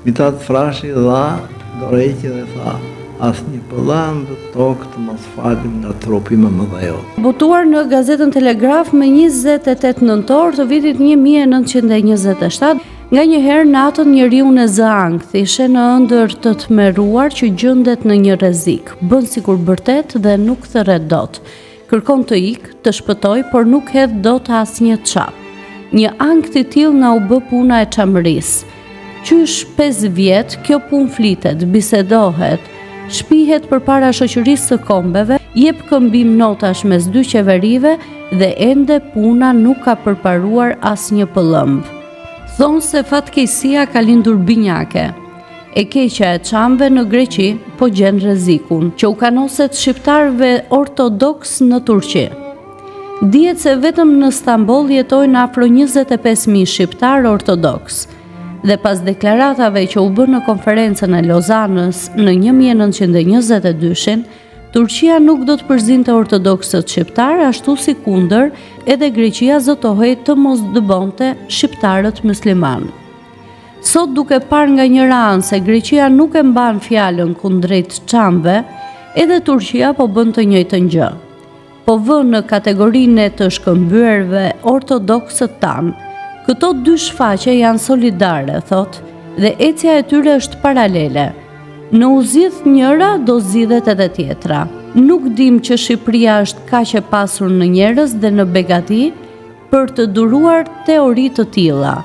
Mitat Frashi dha dorëheqje dhe tha: asnjë pëllëmbë tokë të mos falim nga trupi më mëdhejot. Botuar në gazetën Telegraf me 28 nëntor të vitit 1927, nga njëherë natën njeriu në Zëankth ishe në ëndër të tmeruar që gjendet në një rrezik, bën sikur bërtet dhe nuk thërret dot. Kërkon të ikë, të shpëtoj, por nuk hedh dot asnjë çap. Një ankth i tillë na u bë puna e çamërisë. Qysh 5 vjet kjo punë flitet, bisedohet, shpihet përpara shoqërisë së kombeve, jep këmbim notash mes dy qeverive dhe ende puna nuk ka përparuar asnjë pëllëmb. Thonë se fatkeqësia ka lindur binjake. E keqja e çamëve në Greqi po gjen rrezikun që u kanoset shqiptarëve ortodoks në Turqi. Dihet se vetëm në Stamboll jetojnë afro 25.000 shqiptarë ortodoks. Dhe pas deklaratave që u bën në konferencën e Lozanës në 1922, Turqia nuk do të përzinte ortodoksët shqiptarë, ashtu si kundër, edhe Greqia zotohej të mos dëbonte shqiptarët musliman. Sot duke parë nga njëra anë se Greqia nuk e mban fjalën kundrejt çamëve, edhe Turqia po bën të njëjtën gjë. Po vën në kategorinë të shkëmbyrëve ortodoksët tanë. Këto dy shfaqe janë solidare, thot, dhe ecja e tyre është paralele. Në u zgjidh njëra, do zgjidhet edhe tjetra. Nuk dim që Shqipëria është kaq e pasur në njerëz dhe në begati për të duruar teori të tilla.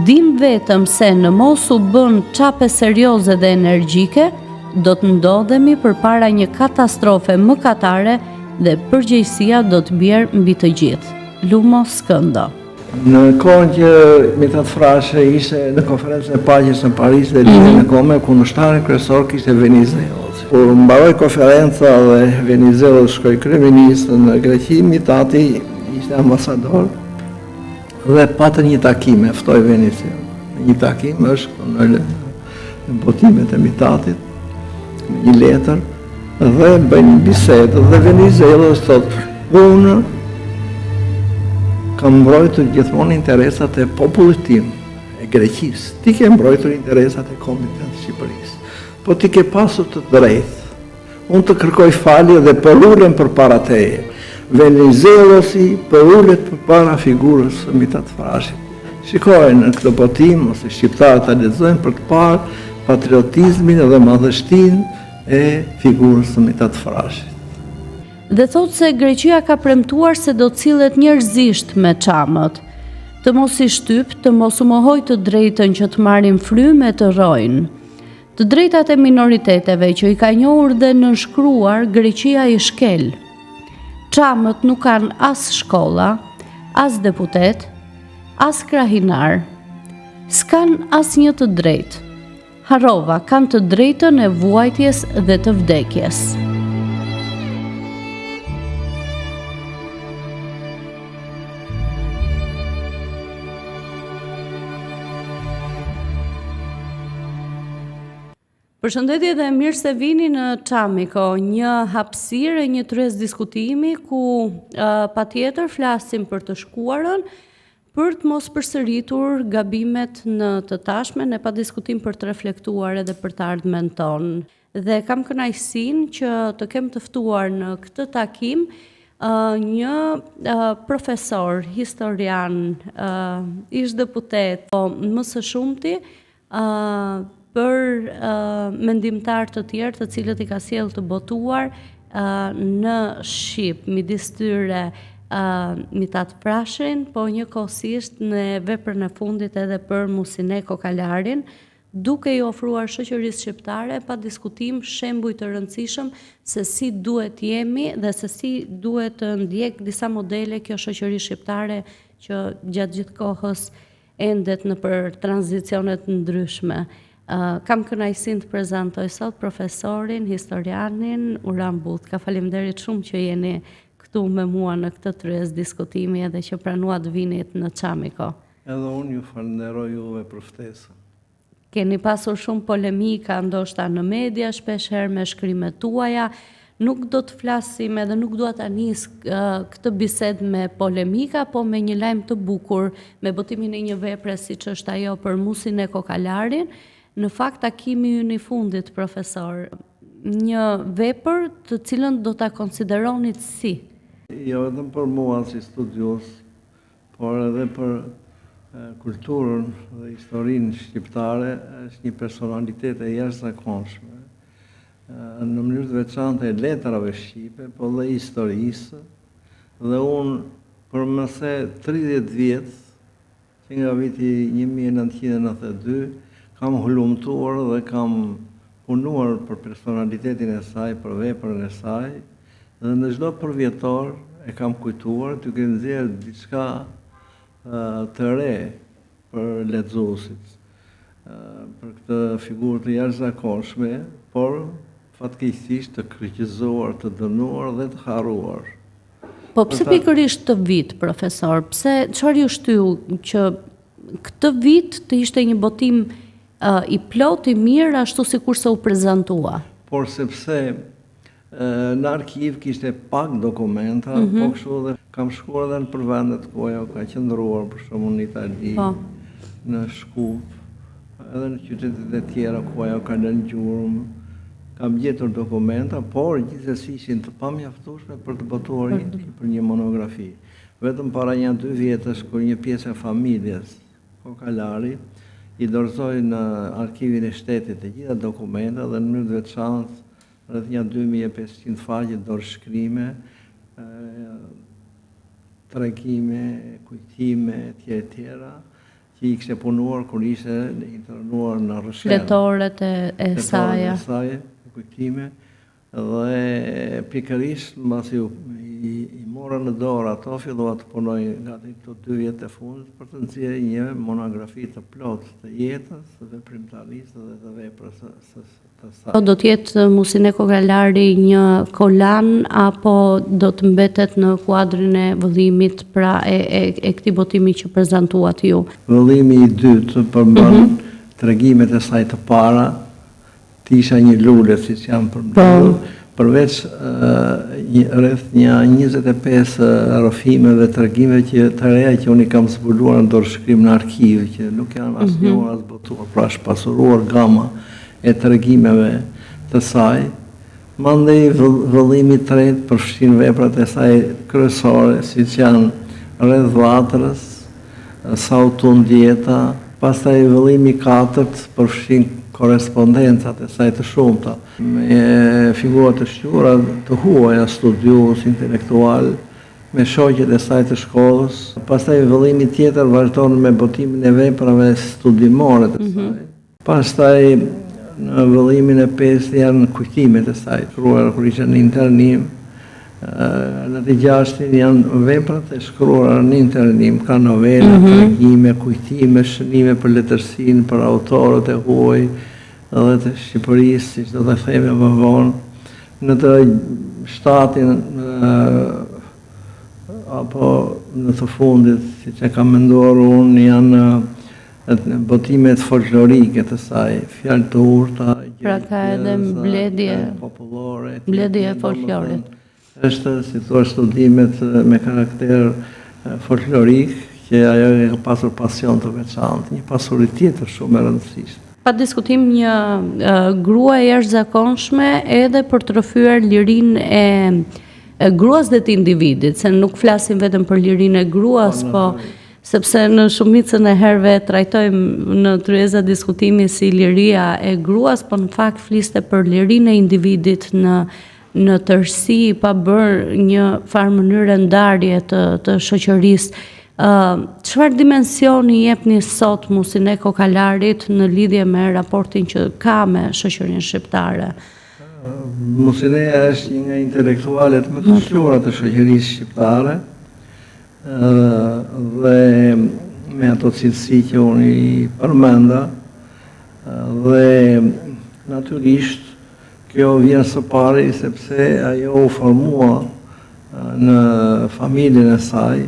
Dim vetëm se në mos u bën çape serioze dhe energjike, do të ndodhemi përpara një katastrofe mëkatare dhe përgjegjësia do të bjerë mbi të gjithë. Lumo Skëndo. Në kohën që Mitat Frashi ishte në konferencën e paqes në Paris dhe lidhje në kome, kundërshtarin kryesor kishte Venizelos. Kur mbaroi konferenca dhe Venizelos shkoi kryeminist në Greqi, Mitati ishte ambasador dhe patën një takim, e ftoi Venizelos. Një takim është në botimet e Mitatit, me një letër dhe bëjnë një bisedë dhe Venizelos thotë: unë kam mbrojtur gjithmonë interesat e popullit tim, e Greqisë. Ti ke mbrojtur interesat e kombit të Shqipërisë. Po ti ke pasur të drejtë. Unë të kërkoj falje dhe përulem përpara teje. Venizelosi përulet përpara figurës së Mitat Frashit. Shikojnë në këtë botim ose shqiptarët ta lexojnë për të parë patriotizmin dhe madhështinë e figurës së Mitat Frashit. Dhe thot se Greqia ka premtuar se do cillet njerëzisht me çamët, të mos i shtyp, të mos u mohoj të drejtën që të marrin frymë e të rrojnë. Të drejtat e minoriteteve që i ka njohur dhe nënshkruar, Greqia i shkel. Çamët nuk kanë as shkolla, as deputet, as krahinar. S'kan asnjë të drejtë. Harrova, kanë të drejtën e vuajtjes dhe të vdekjes. Përshëndetje dhe mirë se vini në Çamiko, një hapësirë, një tryez diskutimi ku patjetër flasim për të shkuarën, për të mos përsëritur gabimet në të tashmen, ne pa diskutim për të reflektuar edhe për të ardhmen tonë. Dhe kam kënaqësinë që të kem të ftuar në këtë takim një profesor, historian, ish deputet, më së shumti, për mendimtar të tjerë të cilët i ka sjellë të botuar në Shqip, midis tyre Mitat Frashin, po njëkohësisht në veprën e fundit edhe për Musine Kokalarin, duke i ofruar shoqërisë shqiptare pa diskutim shembuj të rëndësishëm se si duhet jemi dhe se si duhet të ndjek disa modele kjo shoqëri shqiptare që gjatë gjithë kohës endet në për tranzicionet ndryshme. Kam kënaqësinë të prezantoj sot profesorin, historianin Uran Butka. Faleminderit shumë që jeni këtu me mua në këtë tryez diskutimi edhe që pranuat vinit në Çamiko. Edhe unë ju falenderoj juve për ftesën. Keni pasur shumë polemika ndoshta në media, shpeshherë me shkrimet tuaja. Nuk do të flasim edhe nuk dua ta nis këtë bisedë me polemika, po me një lajm të bukur, me botimin e një vepre siç është ajo për Musine Kokalarin. Në fakt takimi ynë I fundit, profesor, një vepër të cilën do ta konsideronit si? Jo vetëm për mua si studios, por edhe për kulturën dhe historinë shqiptare, është një personalitet e jashtëzakonshme. Në mënyrë të veçantë e letrave shqipe, po dhe historisë, dhe unë për mëse 30 vjet, që nga viti 1992, kam hulumtuar dhe kam punuar për personalitetin e saj, për veprën e saj, dhe në çdo përvjetor e kam kujtuar duke nxjerrë diçka të re për lexuesit, për këtë figurë të jashtëzakonshme, por fatkeqësisht të kryqëzuar, të dënuar dhe të harruar. Po pse pikërisht të vit, profesor? Çfarë ju shtyu që këtë vit të ishte një botim I plot, I mirë, ashtu sikur se u prezantua? Por sepse në arkiv kishte pak dokumenta, po kështu dhe kam shkuar edhe në përvendet ku ajo ka qëndruar, për shembull në Itali, në Shkup, edhe në qytetet e tjera ku ajo ka lënë gjurmë. Kam gjetur dokumenta, por gjithsesi ishin të pamjaftueshme për të botuar për një monografi. Vetëm para 1-2 vjetësh kur një pjesë e familjes Kokalari I dorëzoi në arkivin e shtetit të gjitha dokumenta dhe në mënyrë të veçantë rreth një 2500 faqe dorëshkrime, tregime, kujtime etj. Që I kishte punuar kur ishte internuar në Rrëshën. Fletoret e saj, kujtime, dhe pikërisht mbasi I mora në dorë ato, fillova të punoj gati këto 2 vjet e fundit për të nxjerrë një monografi të plotë të jetës, të veprimtarisë dhe të veprës së saj. Do të jetë Musine Kokalari një kolan apo do të mbetet në kuadrin e vëllimit pra e këtij botimi që prezantuat ju? Vëllimi I dytë përmban tregimet e saj të para, të isha një lule siç janë përmbledhur. Përveç rreth një 25 rrëfimeve dhe tregime që të reja që unë I kam zbuluar në dorëshkrim në arkiv, që nuk janë asnjëherë as botuar, pra është pasuruar gama e tregimeve të saj. Mandej vëllimi I tretë përfshin veprat e saj kryesore, siç janë Rreth Vatrës, Sautun Dieta, pastaj vëllimi I katërt përfshin korespondencat e saj të shumta, me figura të shquara të huaja, studios, intelektual, me shoqet e saj të shkollës. Pastaj vëllimi tjetër vazhdon me botimin e veprave studimore të saj. Pastaj në vëllimin e 5 janë kujtimet e saj, shkruara kur ishte në internim. Në të 6 janë veprat e shkruara në internim, ka novela, tregime, kujtime, shënime për letërsinë, për autorët e huaj edhe të Shqipërisë, siç do të themi më vonë. Në të 7 apo në të fundit, siç e kam menduar unë, janë botimet folklorike të saj, fjalë të urta, pra ka edhe mbledhje popullore, mbledhje e folklorit. Është si thua studimet me karakter folklorik, që ajo ka pasur pasion të veçantë, një pasuri tjetër shumë e rëndësishme. Pa diskutim një grua e jashtëzakonshme edhe për të rrëfyer lirinë e gruas dhe të individit, se nuk flasim vetëm për lirinë e gruas, po sepse në shumicën e herëve trajtojmë në tryeza diskutimi si liria e gruas, po në fakt fliste për lirinë e individit në tërësi, pa bërë një farë mënyrë ndarje të shoqërisë. Çfarë dimensioni jepni sot Musine Kokalarit në lidhje me raportin që ka me shoqërinë shqiptare? Musineja është një nga intelektualet më të shquara të shoqërisë shqiptare, dhe me ato cilësi që unë I përmenda, dhe natyrisht kjo vjen së pari sepse ajo u formua në familjen e saj,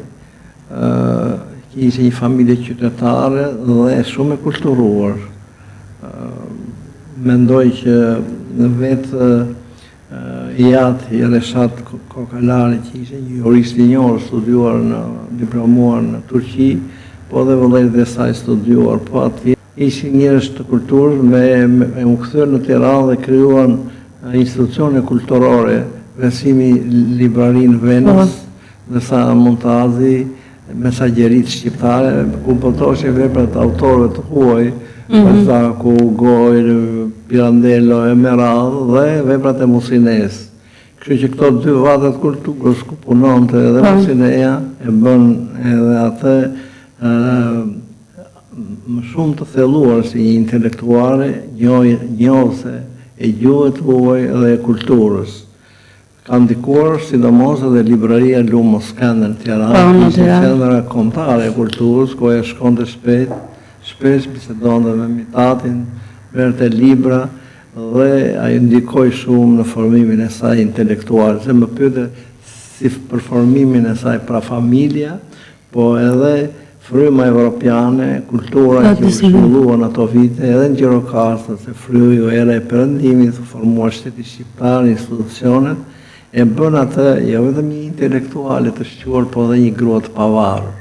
që ishte një familje qytetare dhe shumë e kulturuar. Mendoj që në vetë Jati Reshat Kokalari, që ishte një jurist linjor studiuar diplomuar në Turqi, po dhe vëllezërit e saj studiuar po atje, ishin njerëz të kulturës me u kthyer në Tiranë dhe krijuan institucione kulturore, Vesimi Librarinë Venus, ndërsa Montazi, Mesagjerit shqiptare, ku përdoshin veprat e autorëve të huaj, Balzaku, Gojr, Pirandello, Emerald dhe veprat e Musines. Kështu që këto dy vate të kulturës ku punonte edhe Musineja e bën edhe atë më shumë të thelluar si një intelektuale, njohëse e gjuhës të huaj dhe e kulturës. Ka ndikuar sidomos edhe libraria Lumo Skënder në Tiranë, ishte qendra kombëtare e kulturës, ku ajo shkonte shpesh bisedonte me Mitatin, verte libra dhe ai ndikoi shumë në formimin e saj intelektual. Se më pyete si për formimin e saj pra familja, po edhe fryma evropiane, kultura që u shkolluan ato vite, edhe në Gjirokastër, se fryu era e perëndimit, formuar shteti shqiptar, institucionet, e bën atë jo vetëm një intelektuale të shquar, po edhe një grua të pavarur.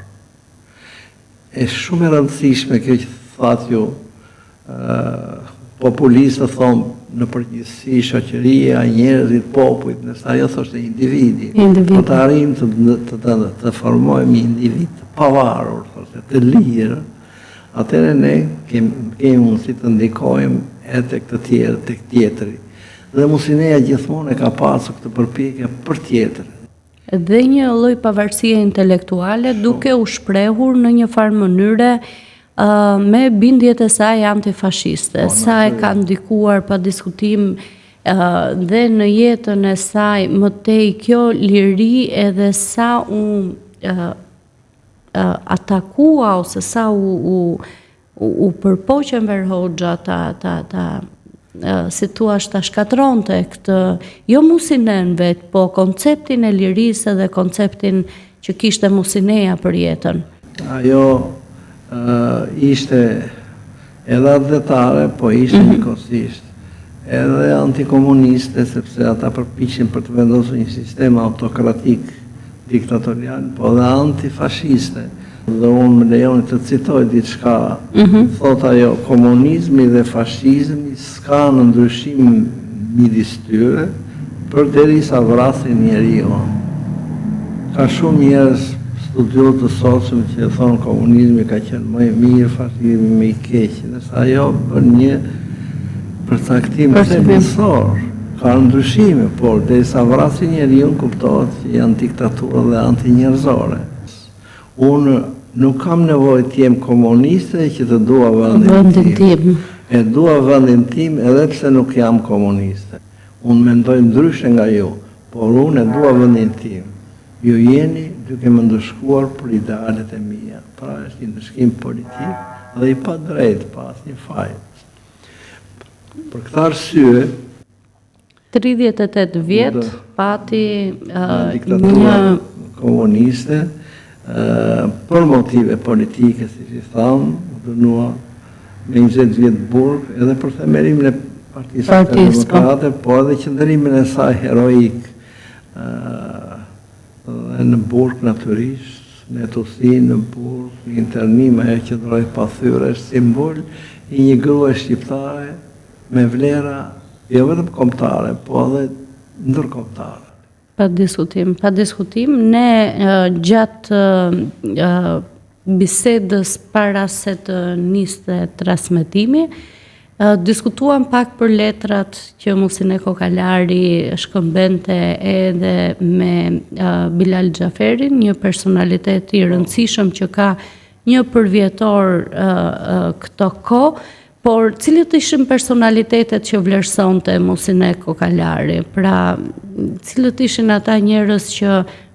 E shumë e rëndësishme kjo që thatë ju, populistët thonë në përgjithësi shoqëria, njerëzit, popujt, nëse ajo thoshte individi. Po të arrijmë të formojmë një individ të pavarur, thoshte, të lirë, atëherë ne kemi mundësi të ndikojmë edhe tek të tjerë, tek tjetri. Dhe Musineja gjithmonë e ka pasur këtë përpjekje për tjetër. Dhe një lloj pavarësie intelektuale duke u shprehur në një farë mënyre me bindjet e saj antifashiste, sa e ka ndikuar pa diskutim dhe në jetën e saj më tej kjo liri edhe sa u atakua ose sa u përpoqën Enver Hoxha si thua ta shkatronte këtë, jo Musinen vetë, po konceptin e lirisë dhe konceptin që kishte Musineja për jetën. Ajo ishte edhe atletare, po ishte njëkohësisht edhe antikomuniste, sepse ata përpiqen për të vendosur një sistem autokratik, diktatorial, po dhe antifashiste. Dhe unë më lejoni të citoj diçka, thot ajo, komunizmi dhe fashizmi s'ka në ndryshim midis tyre, përderisa vrasin njeriu. Ka shumë njerëz studiues të sotshëm që thonë komunizmi ka qenë më i mirë, fashizmi më i keq, ndërsa ajo bën një përcaktim themelor. Ka ndryshime, por derisa vrasin njeriu kuptohet që janë diktaturë dhe antinjerëzore. Unë nuk kam nevojë të jem komuniste që të dua vendin tim. E dua vendin tim edhe pse nuk jam komuniste. Unë mendoj ndryshe nga ju, por unë e dua vendin tim. Ju jeni duke më ndëshkuar për idealet e mia. Pra është një ndëshkim politik dhe i pa drejt pas një faj. Për këtë arsye 38 vjet pati diktatura komuniste, për motive politike, si që thamë, dënua me 20 vjetë burg, edhe për themelimin e Partisë Demokrate, po edhe qëndërimin e saj heroik dhe në burg natyrisht, në Tusi, në burg, një internim e që droj pathyre, është simbol i një grue shqiptare me vlera, jo vetëm kombëtare, po edhe ndërkombëtare. Pa diskutim, ne gjatë bisedës para se të niste transmetimi, diskutuam pak për letrat që Musine Kokalari shkëmbente edhe me Bilal Xhaferin, një personalitet i rëndësishëm që ka një përvjetor këto kohë, por cilët ishin personalitetet që vlerësonte Musine Kokalari? Pra, cilët ishin ata njerëz që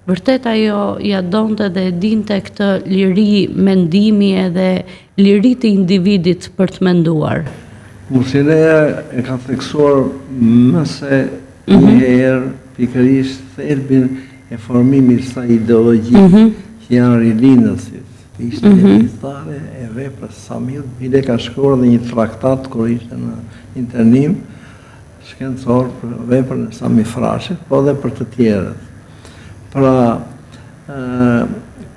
vërtet ajo ja donte dhe e dinte këtë liri mendimi edhe liri të individit për të menduar? Musineja e ka theksuar më se një herë pikërisht thelbin e formimit sa ideologjik që janë rilinësit. Ishte një e veprës Samir, bile ka shkruar dhe një traktat kër ishte në internim shkencor për veprën e Sami Frashit, po dhe për të tjerët. Pra,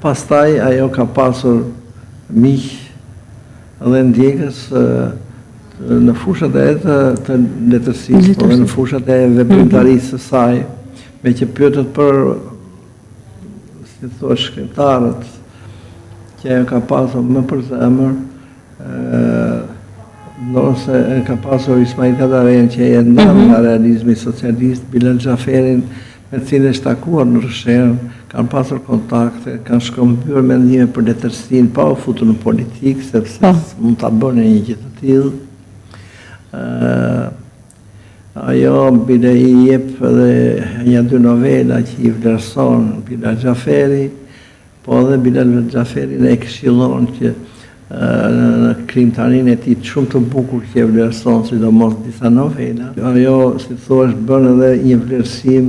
pastaj ajo ka pasur miq dhe ndjekës në fushat e të letërsisë, po dhe në fushat e veprimtarisë së saj, me që pyetët për, si thua, shkrimtarët që ka pasur më për zemër, nëse ka pasur Ismail Kadaren që e ndan nga realizmi socialist, Bilal Xhaferin me cilin është takuar në Rësherë, kanë pasur kontakte, kanë shkëmbyer mendime për letërsinë pa u futur në politikë, sepse mund ta bënë një gjë të tillë. Ajo bile I jep edhe një 2 novela që I vlerëson Bilal Xhaferi, po edhe Bilal Xhaferi ne këshillon që në krimtarinë e tij shumë të bukur që e vlerëson, sidomos disa novela. Ajo, si thua, bën edhe një vlerësim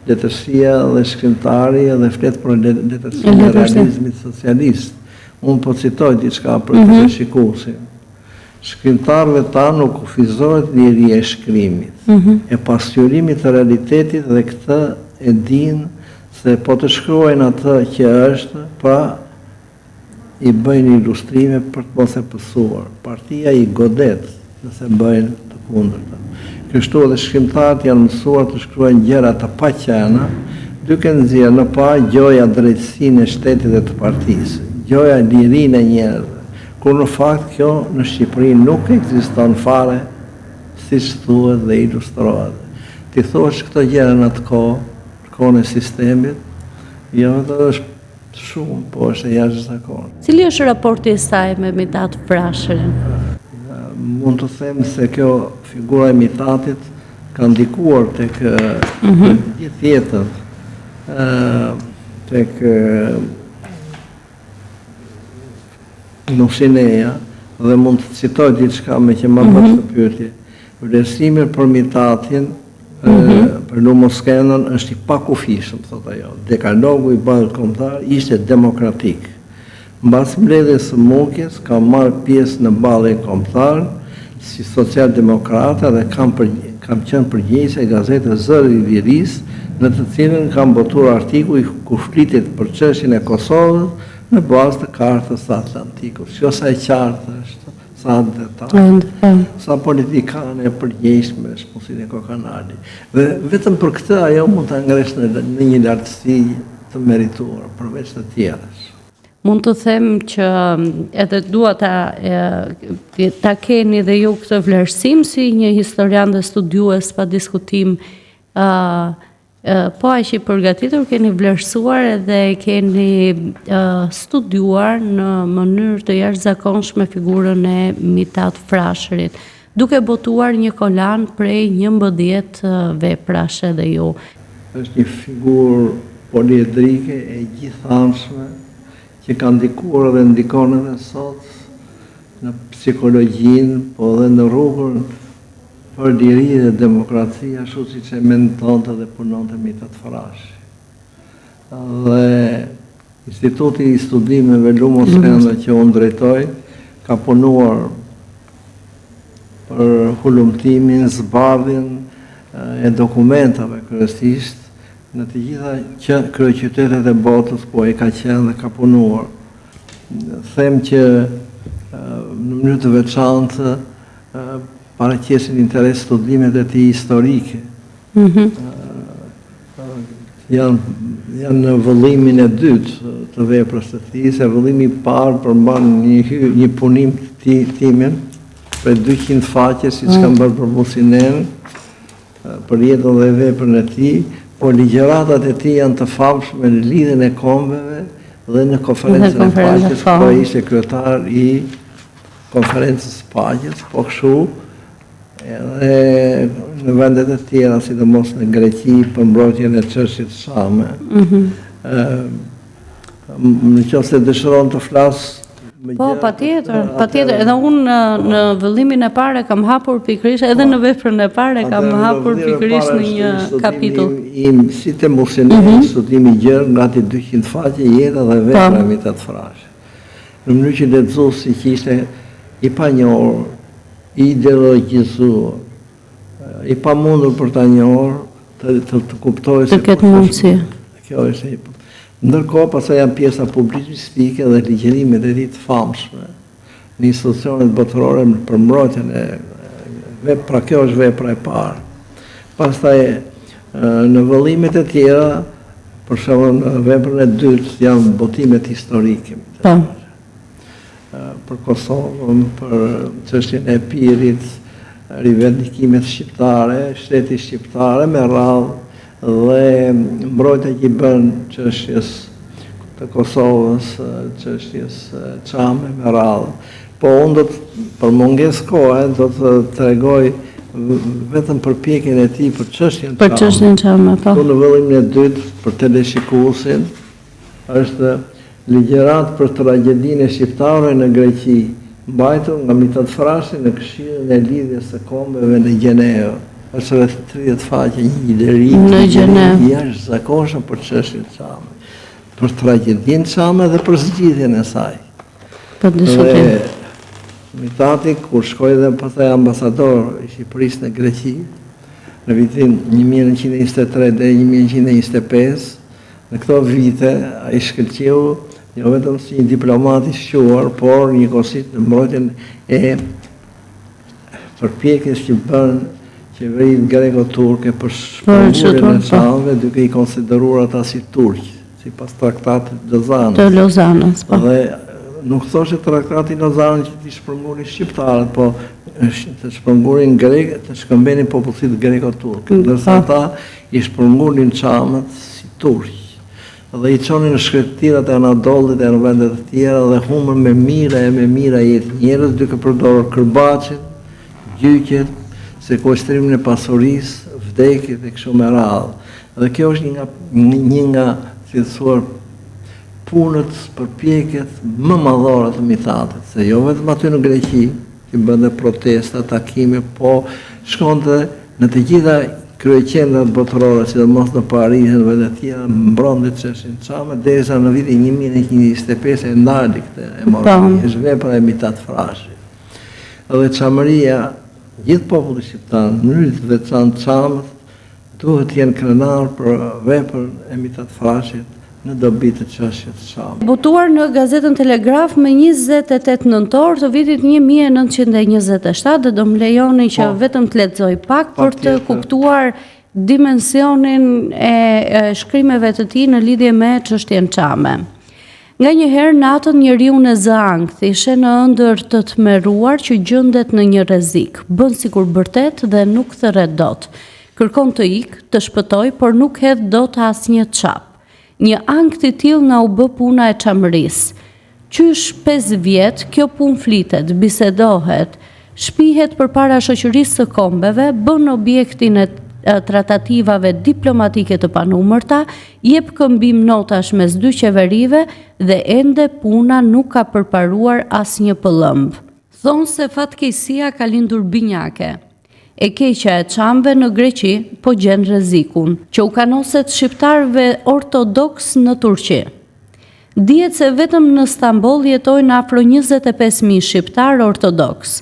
letërsia dhe shkrimtari dhe flet për letërsinë e realizmit socialist. Unë po citoj diçka për të shikuesin. Shkrimtarëve ta nuk kufizohet liria e shkrimit, e pasqyrimit të realitetit dhe këtë e din se po të shkruajnë atë që është, pra I bëjnë ilustrime për të mos e pësuar. Partia I godet nëse bëjnë të kundërta. Kështu edhe shkrimtarët janë mësuar të shkruajnë gjëra të paqena, duke nxjerrë në pa gjoja drejtësinë e shtetit dhe të partisë, gjoja lirinë e njerëzve, kur në fakt kjo në Shqipëri nuk ekziston fare, siç thuhet dhe ilustrohet. Ti thuash këto gjëra në atë kohën e sistemit, jo vetëm është shumë, po është e jashtëzakonshme. Cili është raporti I saj me Mithat Frashërin? Mund të them se kjo figura e Mithatit ka ndikuar tek gjithë jetën, tek Nusineja, dhe mund të citoj diçka me që më bësh të pyetje. Vlerësimi për Mithatin për Lumoskenën është I pakufishëm, thot ajo. Dekalogu I Bashkimit Kombëtar ishte demokratik. Mbas mbledhjes së Mukjes ka marrë pjesë në ballin kombëtar si socialdemokrata dhe kam qenë përgjegjëse e gazetës Zëri I Lirisë, në të cilën kam botuar artikuj ku flitet për çështjen e Kosovës në bazë të kartës së Atlantikut. Kjo sa e qartë është, sa detaj, sa politikane e përgjegjshme shpusin e Kokanali. Dhe vetëm për këtë ajo mund ta ngresh në një lartësi të merituar, përveç të tjerës. Mund të them që edhe dua ta keni dhe ju këtë vlerësim si një historian dhe studiues pa diskutim, po aq I përgatitur, keni vlerësuar edhe keni studiuar në mënyrë të jashtëzakonshme figurën e Mithat Frashërit, duke botuar një kolan prej 11 veprash edhe ju. Është një figurë poliedrike e gjithanshme që ka ndikuar dhe ndikon edhe sot në psikologjinë, po edhe në rrugën për liri dhe demokraci, ashtu siç e mendonte dhe punonte Mithat Frashi. Dhe Instituti I Studimeve Lumoskenën që unë drejtoj, ka punuar për hulumtimin, zbardhjen e dokumentave kryesisht në të gjitha kryeqytetet e botës, po e ka qenë dhe ka punuar. Them që në mënyrë të veçantë paraqesin interes studimet e tij historike. Janë në vëllimin e dytë të veprës së tij, se vëllimi I parë përmban një punim timen për 200 faqe, siç kanë bërë për Musinën, për jetën dhe veprën e tij, po ligjëratat e tij janë të famshme në lidhjen e kombeve dhe në konferencën e paqes, ku ai ishte kryetar I konferencës së paqes, po kështu edhe në vendet e tjera, sidomos në Greqi, për mbrojtjen e çështjes shame. Nëse dëshiron të flas Po, patjetër, edhe unë në vëllimin e parë kam hapur pikërisht, edhe në veprën e parë kam hapur pikërisht në një kapitull. Si të Musinën, studimi I gjerë, gati 200 faqe, jeta dhe vepra e Mithat Frashi. Në mënyrë që lexuesi që ishte I panjohur, I ideologjizuar, I pamundur për ta njohur, të kuptojë se të ketë mundësi. Kjo është ndërkohë pastaj janë pjesa publicistike dhe ligjërimet e tij të famshme. në institucionet botërore për mbrojtjen pra kjo është vepra e parë. Pastaj në vëllimet e tjera, për shembull në veprën e dytë janë botimet historike. Për Kosovën, për çështjen e Epirit, rivendikimet shqiptare, shteti shqiptare me radhë dhe mbrojtja që i bën çështjes të Kosovës, çështjes Çame me radhë. Po unë për mungesë kohe do të tregoj vetëm përpjekjen e tij për çështjen Çame. Për çështjen Çame, po. Në vëllimin e dytë për teleshikuesin është ligjërat për tragjedinë e shqiptarëve në Greqi, mbajtur nga Mithat Frashi në Këshillin e lidhjes së kombeve në Gjenevë. Është rreth 30 faqe një deri në Gjenevë. Jashtëzakonshëm për çështjen Çame, për tragjedinë Çame dhe për zgjidhjen e saj. Për diskutim. Mithati, kur shkoi dhe pastaj ambasador i Shqipërisë në Greqi, në vitin 1923 dhe 1925, në këto vite ai shkëlqeu jo vetëm si një diplomat i shquar, por njëkohësisht në mbrojtjen e përpjekjes që bën qeveritë greko-turke për shpërnguljen e Çameve, duke i konsideruar ata si turq, sipas traktatit të Lozanës. Dhe nuk thoshte traktati Lozanës që t'i shpërngulin shqiptarët, po të shpërngulin grekë, të shkëmbenin popullsitë greko-turke, ndërsa ata i shpërngulin Çamet si turq. Dhe i çonin në shkretëtirat e Anadollit e në vendet të tjera dhe humën me mira jetë njerëz duke përdorur kërbaçin, gjyqjet, sekuestrimin e pasurisë, vdekjet e kështu me radhë. Dhe kjo është një nga si të thuar punët, përpjekjet më madhore të Mithatit, se jo vetëm aty në Greqi, që bënte protesta, takime, po shkonte në të gjitha kryeqendrat botërore, sidomos në Paris dhe të tjera, mbronte çështjen Çame derisa në vitin 1925 e ndali këtë emorali, është vepra e Mithat Frashi. Dhe çamëria, gjithë populli shqiptar, në mënyrë të veçantë Çamët, duhet të jenë krenar për veprën e Mithat Frashit në dobi të çështjes Çame. Botuar në gazetën Telegraf më 28 nëntor të vitit 1927 dhe do më lejoni që vetëm të lexoj pak për të kuptuar dimensionin e shkrimeve të tij në lidhje me çështjen Çame. Nga njëherë natën njeriu në zëankth ishe në ëndër të tmeruar që gjendet në një rrezik, bën sikur bërtet dhe nuk thërret dot. Kërkon të ikë, të shpëtoj, por nuk hedh dot asnjë çap. Një ankth i tillë na u bë puna e çamërisë. Qysh 5 vjet kjo punë flitet, bisedohet, shpihet përpara shoqërisë së kombeve, bën objektin e tratativave diplomatike të panumërta, jep këmbim notash mes dy qeverive dhe ende puna nuk ka përparuar asnjë pëllëmb. Thonë se fatkeqësia ka lindur binjake. E keqja e Çamëve në Greqi po gjen rrezikun, që u kanoset shqiptarëve ortodoks në Turqi. Dihet se vetëm në Stamboll jetojnë afro 25.000 shqiptarë ortodoks.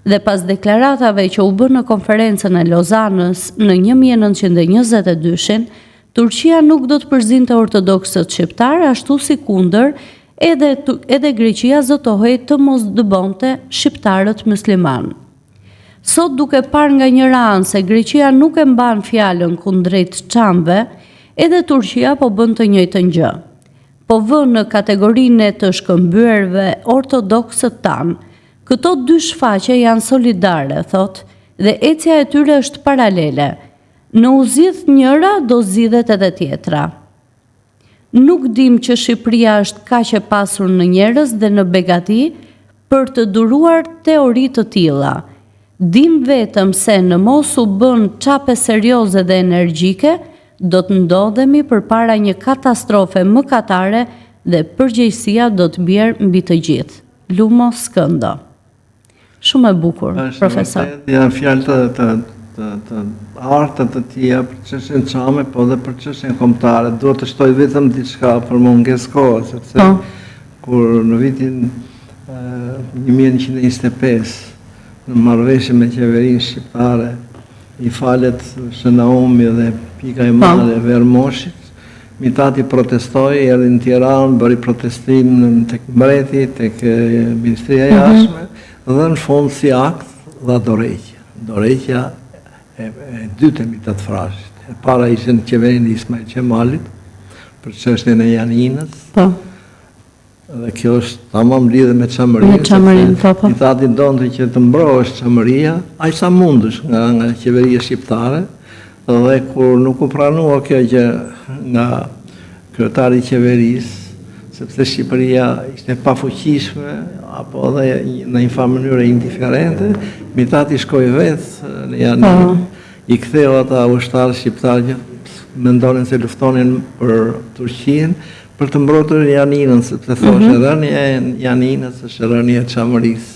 Dhe pas deklaratave që u bën në konferencën e Lozanës në 1922, Turqia nuk do të përzinte ortodoksët shqiptarë, ashtu si kundër, edhe Greqia zotohej të mos dëbonte shqiptarët musliman. Sot duke parë nga njëra anë se Greqia nuk e mban fjalën kundrejt Çamëve, edhe Turqia po bën të njëjtën gjë. Po vë në kategorinë e të shkëmbyrëve ortodoksët tanë. Këto dy shfaqe janë solidare, thot, dhe ecja e tyre është paralele. Në u zgjidh njëra, do zgjidhet edhe tjetra. Nuk dim që Shqipëria është kaq e pasur në njerëz dhe në begati për të duruar teori të tilla. Dim vetëm se në mos u bën çape serioze dhe energjike, do të ndodhemi përpara një katastrofe mëkatare dhe përgjegjësia do të bjerë mbi të gjithë. Lumo Skëndo. Shumë e bukur, profesor. Janë fjalë të arta të tija për çështjen Çame, po dhe për çështjen kombëtare. Duhet të shtoj vetëm diçka për mungesë kohe, sepse kur në vitin 1925 në marrëveshje me qeverinë shqiptare, i falet Shënaumi dhe pika e madhe e Vermoshit, Mitati protestoi, erdhi në Tiranë, bëri protestim tek mbreti, tek Ministria e Jashtme, dhe në fund si akt dha dorëheqje. Dorëheqja e dytë e Mitat Frashit. E para ishte në qeverin e Ismail Qemalit, për çështjen e Janinës. Po. Dhe kjo është tamam lidhe me çamërinë. Me çamërinë, po. Mitati donte që të mbrohesh çamëria, aq sa mundesh nga qeveria shqiptare, dhe kur nuk u pranua kjo që nga kryetari i qeverisë, sepse Shqipëria ishte pafuqishme apo edhe në një farë mënyrë indiferente, Mitati shkoi vetë në Janinë, i ktheu ata ushtarë shqiptarë që mendonin se luftonin për Turqinë, për të mbrojtur Janinën, sepse thoshte rënia e Janinës është rënia e çamërisë.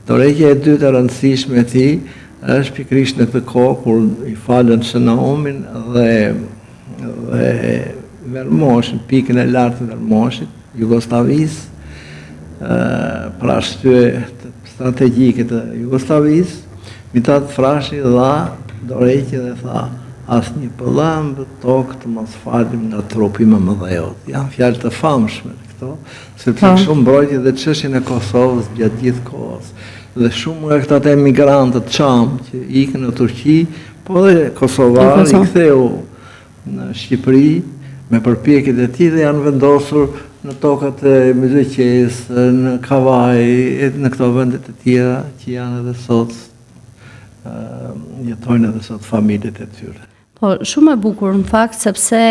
Dorëheqja e dytë e rëndësishme e tij është pikërisht në këtë kohë kur i falën Shënaumin dhe Velmoshin, pikën e lartë të Velmoshit, Jugosllavisë, për arsye strategjike të Jugosllavisë, Mitat Frashi dha dorëheqje dhe tha: asnjë pëllëmbë tokë të mos falim nga trupi më mëdhejot. Janë fjalë të famshme këto, sepse shumë mbrojtje dhe çështjen e Kosovës gjatë gjithë kohës. Dhe shumë nga këta emigrantët çam që ikën në Turqi, po dhe kosovarë i ktheu në Shqipëri me përpjekjet e tij dhe janë vendosur në tokat e Myzeqes, në Kavaj, në këto vende të tjera që janë edhe sot, jetojnë edhe sot familjet e tyre. Po, shumë e bukur në fakt, sepse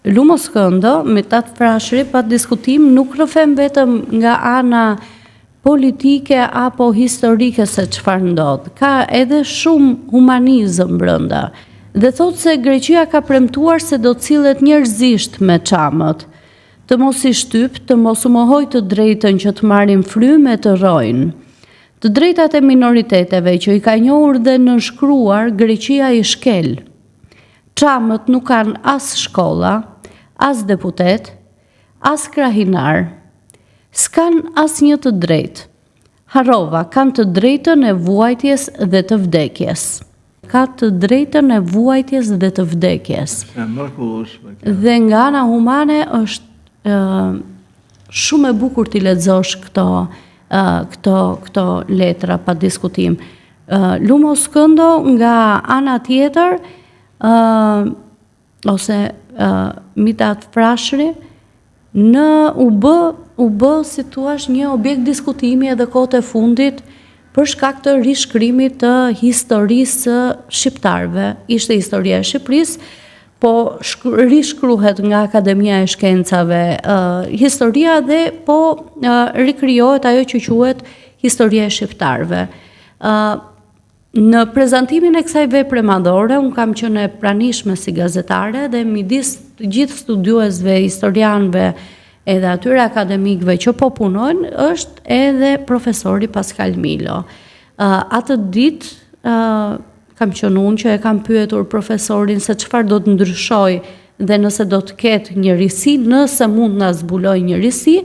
Lumo Skëndo, Mitat Frashëri, pa diskutim, nuk rrëfem vetëm nga ana politike apo historike se çfarë ndodh. Ka edhe shumë humanizëm brenda. Dhe thotë se Greqia ka premtuar se do cillet njerëzisht me çamët, të mos i shtyp, të mos u mohoj të drejtën që të marrin frymë e të rrojnë. Të drejtat e minoriteteve që i ka njohur dhe nënshkruar, Greqia i shkel. Çamët nuk kanë as shkolla, as deputet, as krahinar. S'kan as një të drejtë. Harrova, kanë të drejtën e vuajtjes dhe të vdekjes. Ka të drejtën e vuajtjes dhe të vdekjes. Dhe nga ana humane është shumë e bukur t'i lexosh këto letra pa diskutim. Lumo Skëndo nga ana tjetër, ose Mitat Frashëri, u bë si thua një objekt diskutimi edhe kohët e fundit për shkak të rishkrimit të historisë shqiptarëve. Ishte historia e Shqipërisë, po rishkruhet nga Akademia e Shkencave historia dhe po rikrijohet ajo që quhet historia e shqiptarëve. Në prezantimin e kësaj vepre madhore, unë kam qenë e pranishme si gazetare dhe midis të gjithë studiuesve, historianëve edhe atyre akademikëve që po punojnë, është edhe profesori Pascal Milo. Atë ditë kam qenë unë që e kam pyetur profesorin se çfarë do të ndryshoj dhe nëse do të ketë njërisi, nëse mund na zbuloj njërisi,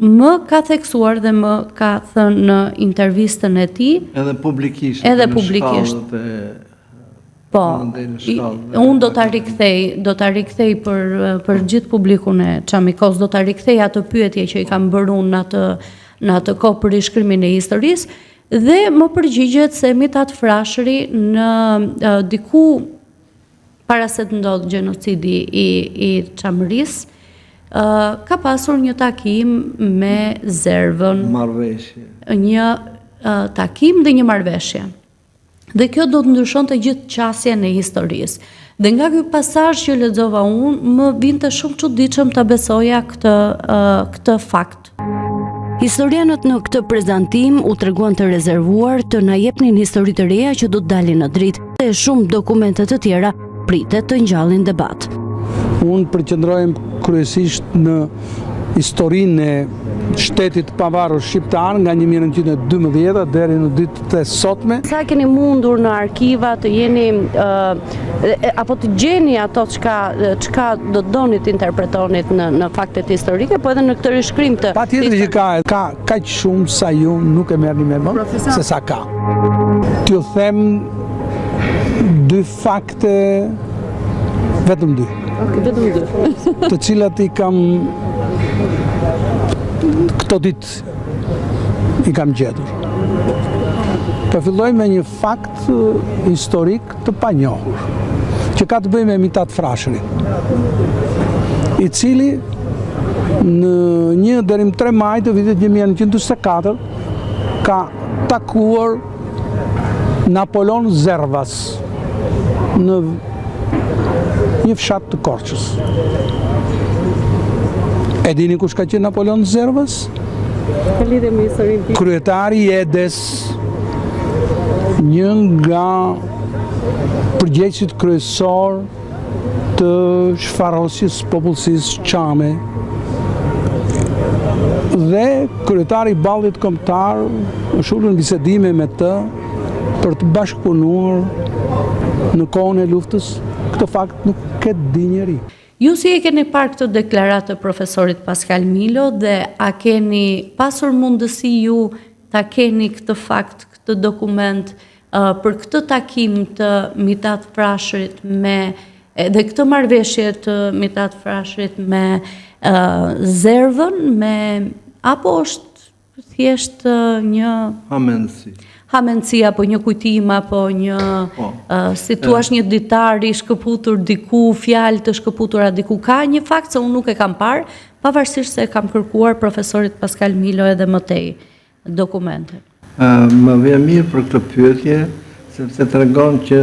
më ka theksuar dhe më ka thënë në intervistën e tij, edhe publikisht. Po, unë do ta rikthej për gjithë publikun e Çamikos, do ta rikthej atë pyetje që i kam bërë unë në atë kohë për rishkrimin e historisë, dhe më përgjigjet se Mitat Frashëri në diku para se të ndodhë gjenocidi i Çamërisë, ka pasur një takim me Zervën, një takim dhe një marrëveshje. Dhe kjo do të ndryshon të gjithë qasjen e historisë. Dhe nga ky pasazh që lexova unë, më vinte shumë çuditshëm ta besoja këtë fakt. Historianët në këtë prezantim u treguan të rezervuar të na jepnin histori të reja që do të dalin në dritë dhe shumë dokumente të tjera pritet të ngjallin debat. Unë përqendrohem kryesisht në historinë e shtetit pavarur shqiptar nga 1912 deri në ditët e sotme. Sa keni mundur në arkiva të jeni apo të gjeni ato çka do doni të interpretonit në faktet historike, po edhe në këtë rishkrim të... Patjetër që ka kaq shumë sa ju nuk e merrni me vend, se sa ka. T'ju them dy fakte, vetëm dy, të cilat i kam këto ditë i kam gjetur. Po filloj me një fakt historik të panjohur, që ka të bëjë me Mitat Frashërin, i cili në 1 deri në 3 maj të vitit 1944 ka takuar Napoleon Zervas në një fshat të Korçës. E dini kush ka qenë Napoleon Zervas? Kryetari i EDES, një nga përgjegjësit kryesor të shfarosjes popullsisë Çame, dhe kryetari i ballit kombëtar është ulur në bisedime me të për të bashkëpunuar në kohën e luftës. Këtë fakt nuk e di njeri. Ju si e keni parë këtë deklaratë të profesorit Pascal Milo dhe a keni pasur mundësi ju ta keni këtë fakt, këtë dokument për këtë takim të Mitat Frashërit dhe këtë marrëveshje të Mitat Frashërit me Zervën, apo është thjesht një hamenci apo një kujtim apo një si thua një ditar i shkëputur diku, fjalë të shkëputura diku. Ka një fakt se unë nuk e kam parë, pavarësisht se kam kërkuar profesorit Pascal Milo edhe më tej dokumente. Më vjen mirë për këtë pyetje, sepse tregon që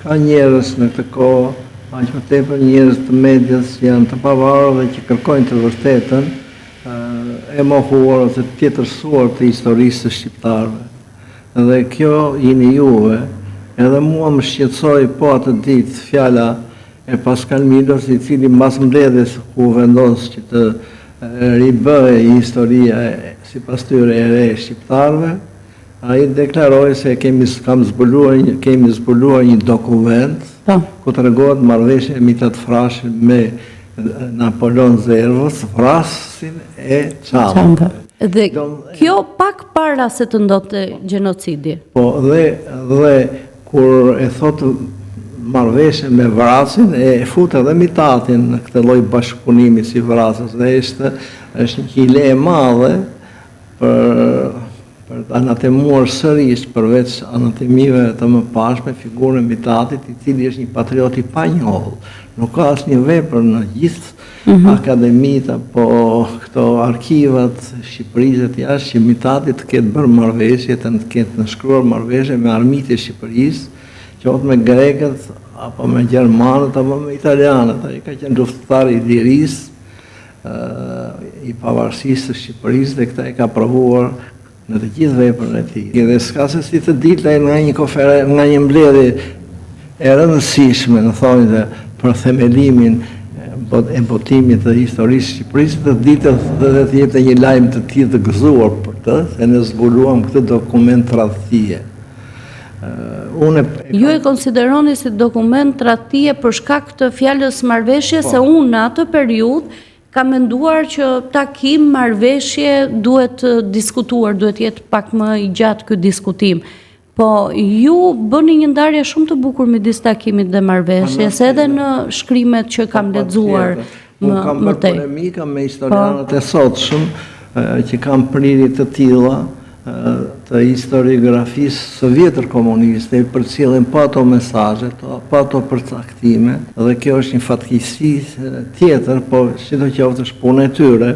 ka njerëz në këtë kohë, aq më tepër njerëz të medias që janë të pavarur dhe që kërkojnë të vërtetën, e mohuar ose të tjetërsuar të historisë së shqiptarëve. Dhe kjo jeni juve, edhe mua më shqetësoi po atë ditë fjala e Pascal Milos, i cili mbas mbledhjes ku vendos që të ribëhej historia sipas tyre e re shqiptarëve, ai deklaroi se kemi zbuluar një dokument ku tregohet marrëveshja e Mitat Frashërit me Napoleon Zervës, vrasin e Çamve. Dhe kjo pak para se të ndodhte gjenocidi. Po, dhe kur e thotë marrëveshje me vrasin, e fut edhe Mitatin në këtë lloj bashkëpunimi si vrasës, dhe është një hile e madhe për anatemuar sërish përveç anatemive të mëparshme figurën e Mitatit, i cili është një patriot i panjohur. Nuk ka asnjë vepër në gjithë akademitë apo këto arkivat Shqipërisë të jashtë që Mitati të ketë bërë marrëveshje, të ketë nënshkruar marrëveshje me armiqtë e Shqipërisë, qoftë me grekët apo me gjermanët apo me italianët. Ai ka qenë luftëtar i lirisë, i pavarësisë së Shqipërisë, dhe këtë e ka provuar në të gjithë veprën e tij. Dhe s'ka se si të ditë nga një mbledhje e rëndësishme, në thonjë për themelimin e botimit të historisë Shqipërisë, të ditë dhe të jepte një lajm të tillë të gëzuar për të, se ne zbuluam këtë dokument tradhtie. Ju e konsideroni si dokument tradhtie për shkak të fjalës marrëveshje, se unë në atë periudhë kam menduar që takim, marrëveshje duhet diskutuar, duhet jetë pak më i gjatë ky diskutim. Po, ju bëni një ndarje shumë të bukur midis takimit dhe marrëveshjes, edhe në shkrimet që kam lexuar më tej. Unë kam bërë polemika me historianët e sotshëm që kanë prirje të tilla të historiografisë së vjetër komuniste, i përcjellin pa ato mesazhe, pa ato përcaktime, dhe kjo është një fatkeqësi tjetër, po sidoqoftë është punë e tyre.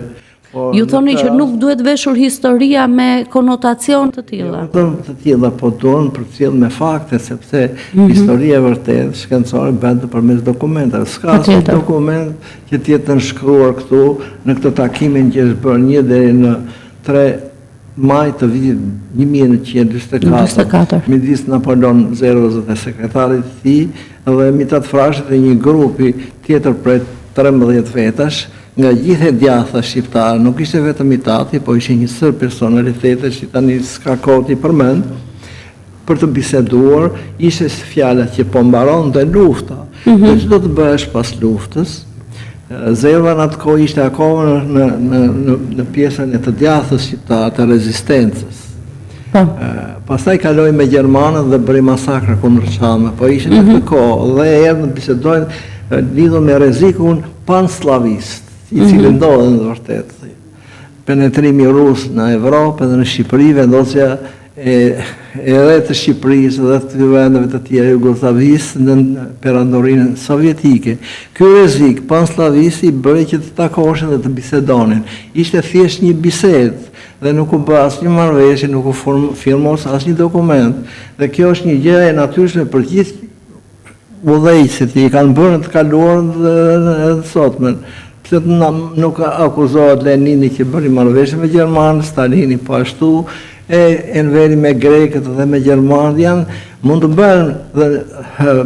Ju thoni që nuk duhet veshur historia me konotacion të tilla. Të tilla, po duhen përcjell me fakte, sepse historia e vërtetë shkencore bëhet përmes dokumentave. S'ka asnjë dokument që të jetë nënshkruar këtu në këtë takimin që është bërë 1 deri në 3 maj të vitit 1944, midis Napoleon Zervës dhe sekretarit të tij dhe Mitat Frashërit dhe një grupi tjetër prej 13 vetash nga gjithë e djatha shqiptare. Nuk ishte vetëm Mitati, po ishte një sër personalitete që tani s'ka kohë t'i përmend, për të biseduar. Ishte fjala që po mbaronte lufta, dhe që do të bëhesh pas luftës. Zerva në atë kohë ishte akoma në pjesën e të djathës shqiptare, të rezistencës. Pastaj kaloi me gjermanët dhe bëri masakra kundër çame, po ishin në këtë kohë dhe erdhën bisedojnë lidhur me rrezikun panslavist, i cili ndodhet në vërtet. Penetrimi rus në Evropë dhe në Shqipëri, vendosja edhe të Shqipërisë dhe të vendeve të tjera jugosllavisë në perandorinë sovjetike. Ky rrezik panslavist i bëri që të takoshin dhe të bisedonin. Ishte thjesht një bisedë dhe nuk u bë asnjë marrëveshje, nuk u firmos asnjë dokument. Dhe kjo është një gjë e natyrshme për gjithë udhëheqësit që i kanë bërë të kaluarën dhe sotmen. Pse nuk akuzohet Lenini që bëri marrëveshje me gjermanët, Stalini po ashtu, Enveri me grekët dhe me gjermanët janë, mund të bëhen dhe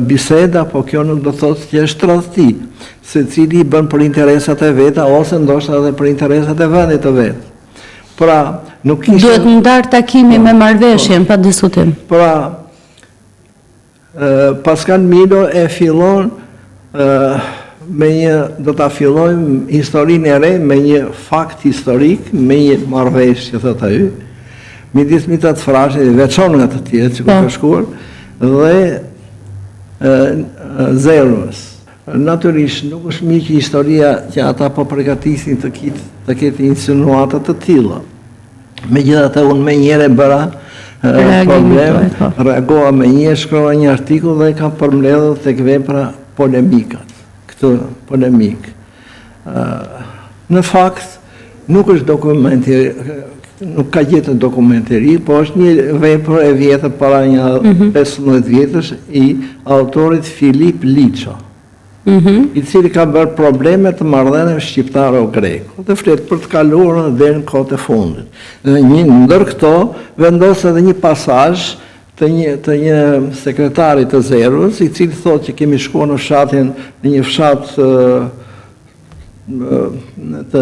biseda, po kjo nuk do thotë që është tradhti, se cili i bën për interesat e veta ose ndoshta edhe për interesat e vendit të vet. Pra, nuk ishte duhet ndar takimi me marrëveshjen pa diskutim. Pra, Pascal Milo e fillon do ta fillojmë historinë e re me një fakt historik, me një marrëveshje, thotë ai, midis Mithat Frashërit, veçon nga të tjerë që ka shkuar, dhe Zervës. Natyrisht nuk është mirë që historia që ata po përgatisin të ketë insinuata të tilla. Megjithatë unë me njëre bëra problem, reagova me një, shkrova një artikull dhe ka përmbledhur tek vepra polemikat. Këtë polemik. Në fakt nuk është dokumenti, nuk ka gjetur dokumenti i ri, po është një vepër e vjetër para një 15 vjetësh i autorit Filip Liço, i cili ka bërë probleme të marrëdhënieve shqiptaro-greke dhe flet për të kaluarën deri në kohët e fundit. Dhe ndër këto vendos edhe një pasazh të një sekretari të Zervës, i cili thotë që kemi shkuar në një fshat të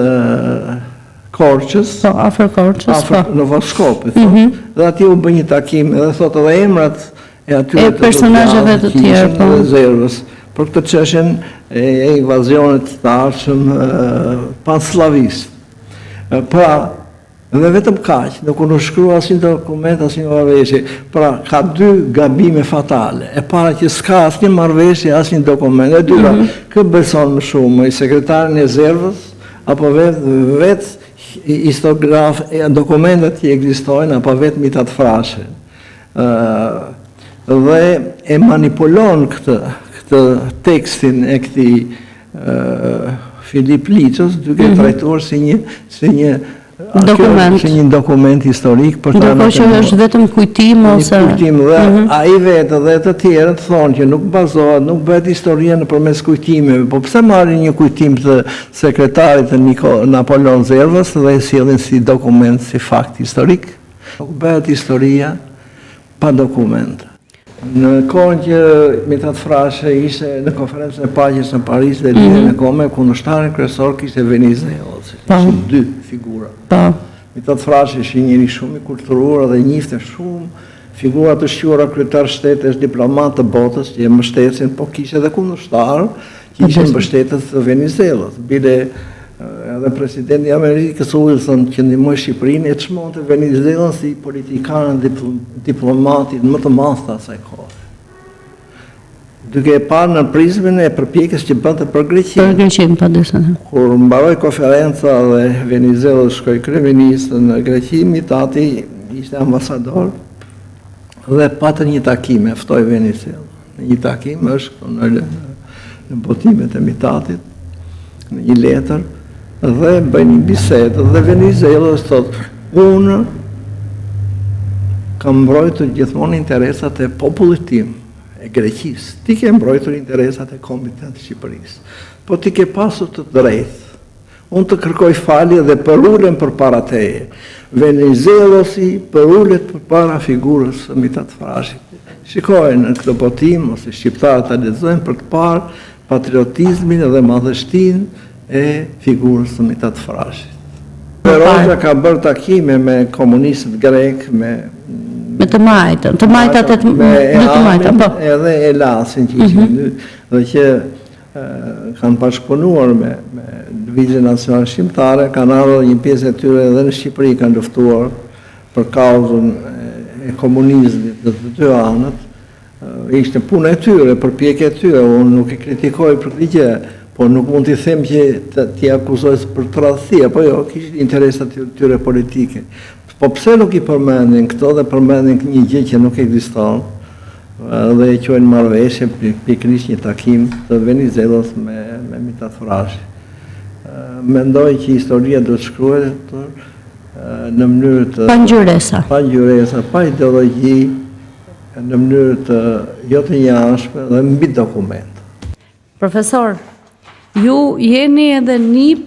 Korçës, afër Korçës, në Voskop, dhe atje u bë një takim dhe thotë edhe emrat e atyre të personazheve të tjerë të Zervës për këtë çështjen e invazionit të ardhshëm panslavist. Pra, dhe vetëm kaq, nuk u shkrua asnjë dokument, asnjë marrëveshje. Pra, ka dy gabime fatale. E para që s'ka asnjë marrëveshje, asnjë dokument. E dyra, kë beson më shumë, i sekretarin e Zervës apo vetë historiograf, dokumentet që ekzistojnë, apo vetë Mithat Frashi. Dhe e manipulon këtë tekstin e këtij Filip Liços, duke trajtuar si një dokument historik. Ndërkohë që është vetëm kujtim ose... Kujtim dhe ai vetë dhe të tjerët thonë që nuk bazohet, nuk bëhet historia nëpërmes kujtimeve, po pse marrin një kujtim të sekretarit të Napoleon Zervës dhe e sjellin si dokument, si fakt historik? Nuk bëhet historia pa dokumente. Në kohën që Mithat Frashi ishte në konferencën e paqes në Paris dhe lidhjen e kohë, kundërshtarin kryesor kishte Venizelos, ishin dy figura. Mithat Frashi ishte njëri shumë i kulturuar dhe njihte shumë figura të shquara kryetar shtetesh, diplomat të botës që e mbështetsin, po kishte edhe kundërshtar që ishin mbështetës të Venizelos. Bile edhe presidenti i Amerikës Wilson që ndihmoi Shqipërinë e çmonte Venizelon si politikanë diplomatit më të madh të asaj kohe. Duke e parë në prizmën e përpjekjes që bënte për Greqinë. Për Greqinë, padyshim. Kur mbaroi konferenca dhe Venizelos shkoi kryeminist në Greqi, Mithati ishte ambasador dhe patën një takim, e ftoi Venizelon. Një takim është në botimet e Mithatit, në një letër, dhe bëjnë një bisedë dhe Venizelos thotë, unë kam mbrojtur gjithmonë interesat e popullit tim, e Greqisë. Ti ke mbrojtur interesat e kombit të Shqipërisë, po ti ke pasur të drejtë. Unë të kërkoj falje dhe përulem përpara teje. Venizelosi përulet përpara figurës së Mithat Frashit. Shikojnë në këtë botim ose shqiptarët ta lexojnë për të parë patriotizmin dhe madhështinë e figurës së Mithat Frashit. Peroja ka bërë takime me komunistët grek, me të majtën, të majtat e të majtën, po. Edhe Elasin që ishin dy, dhe që kanë bashkëpunuar me Lëvizjen Nacionale Shqiptare, kanë ardhur një pjesë e tyre edhe në Shqipëri, kanë luftuar për kauzën e komunizmit në të dy anët, ishte puna e tyre, përpjekja e tyre, unë nuk e kritikoj për këtë gjë, po nuk mund t'i them që t'i akuzoj për tradhti, apo jo, kishin interesat e tyre politike. Po pse nuk i përmendin këto dhe përmendin një gjë që nuk ekziston, dhe e quajnë marrëveshje pikërisht një takim të Venizelos me Mithat Frashi. Mendoj që historia duhet shkruhet në mënyrë të pangjyresa, pa ideologji, në mënyrë të jo të njashme dhe mbi dokument. Profesor, ju jeni edhe nip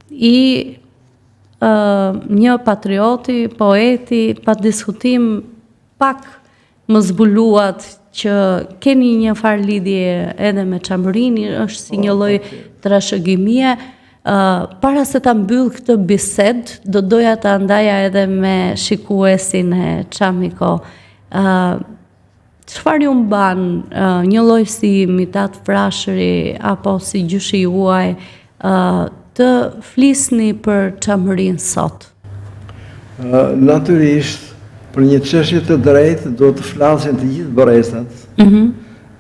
i një patrioti, poeti, pa diskutim pak më zbuluat që keni një farë lidhje edhe me Çambërini, është si një lloj trashëgimie. Para se ta mbyll këtë bisedë, do doja ta ndaja edhe me shikuesin e Çamiko. Çfarë ju mban një lloj si Mithat Frashëri apo si gjyshi juaj të flisni për Çambërinë sot? Natyrisht, për një çështje të drejtë do të flasin të gjithë bërresat.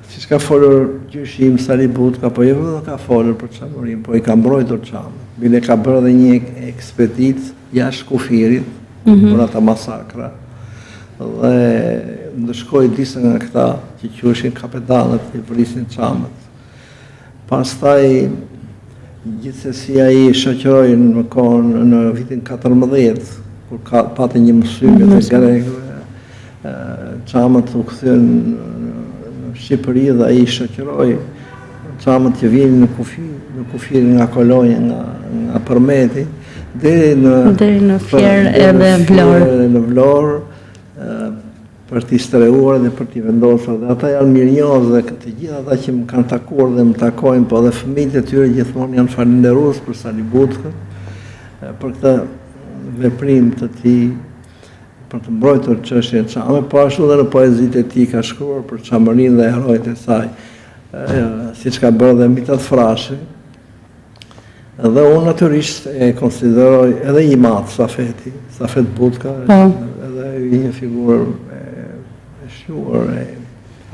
Siç ka folur gjyshi im Sali Butka, po jo vetëm ka folur për Çambërinë, po i ka mbrojtur Çamën. Bile ka bërë edhe një ekspedit jashtë kufirit për ata masakra. Dhe ndëshkoi disa nga këta që quheshin kapetanët që vrisin Çamët. Pastaj gjithsesi ai shoqëroi në vitin 14, kur pati një mësyrë të grekëve, Çamët u kthyen në Shqipëri dhe ai shoqëroi Çamët që vinin në kufir nga kolonja, nga Përmeti, deri në Fierë edhe Vlorë, për t'i streuar dhe për t'i vendosur. Dhe ata janë mirënjohës dhe të gjithë ata që më kanë takuar dhe më takojnë, po dhe fëmijët e tyre gjithmonë janë falenderues për Sali Butkën, për këtë veprim të tij për të mbrojtur çështjen e Çamës, po ashtu edhe në poezitë e tij ka shkruar për Çambërinë dhe herojët e saj, siç ka bërë dhe Mithat Frashi. Dhe unë natyrisht e konsideroj edhe i madh Safet Butka, edhe një figurë e shquar e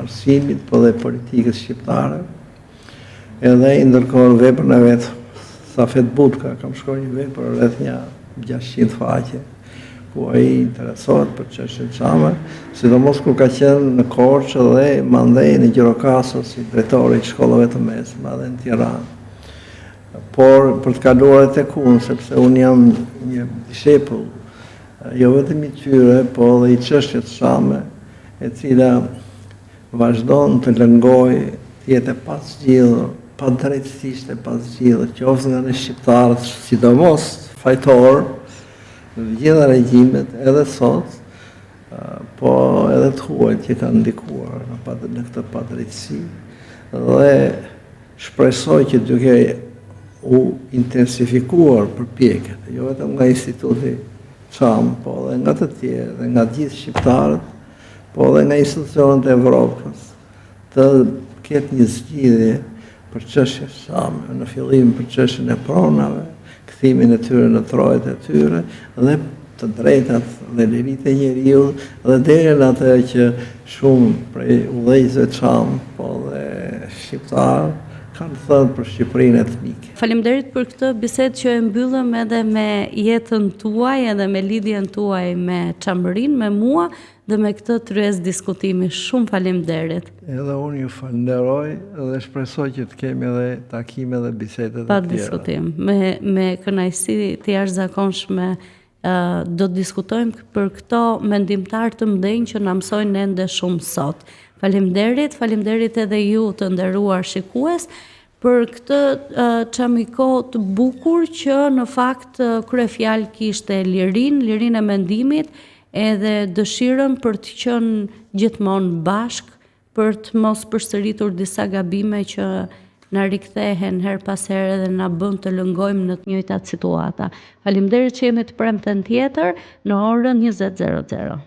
arsimit, po dhe politikës shqiptare. Edhe i ndërkohë veprën e vet Safet Butka, kam shkruar një vepër rreth një 600 faqe, ku ai interesohet për çështjen e Çamës, sidomos kur ka qenë në Korçë dhe mandej në Gjirokastër si drejtori i shkollave të mesme edhe në Tiranë. Por për të kaluar tek unë, sepse unë jam një dishepull, jo vetëm i tyre, po edhe i çështjes së Çamës, e cila vazhdon të lëngojë, të jetë pa zgjidhur, pa drejtësisht e pa zgjidhur, qoftë nga ne shqiptarët, sidomos fajtor, në gjitha regjimet, edhe sot, po edhe të huajt që kanë ndikuar në këtë padrejtësi, dhe shpresoj që duke u intensifikuar përpjekjet, jo vetëm nga Instituti Çam, po edhe nga të tjerë, dhe nga gjithë shqiptarët, po edhe nga institucionet e Evropës, të ketë një zgjidhje për çështjen e Çamës, në fillim për çështjen e pronave, kthimin e tyre në trojet e tyre, dhe të drejtat dhe liritë e njeriut, dhe deri në atë që shumë prej udhëheqësve Çam, po dhe shqiptarë, kanë thënë për Shqipërinë etnike. Faleminderit për këtë bisedë që e mbyllëm edhe me jetën tuaj edhe me lidhjen tuaj me Çambërinë, me mua dhe me këtë tryez diskutimi. Shumë faleminderit. Edhe unë ju falenderoj dhe shpresoj që të kemi edhe takime dhe bisede të tjera. Pa diskutim. Me kënaqësi të jashtëzakonshme do të diskutojmë për këto mendimtar të mëdhenj që na mësojnë ende shumë sot. Faleminderit edhe ju të nderuar shikues për këtë Çamiko të bukur që në fakt kryefjalë kishte lirinë e mendimit edhe dëshirën për të qenë gjithmonë bashk, për të mos përsëritur disa gabime që na rikthehen her pas here dhe na bën të lëngojmë në të njëjtat situata. Faleminderit që jemi të premten tjetër në orën 20:00.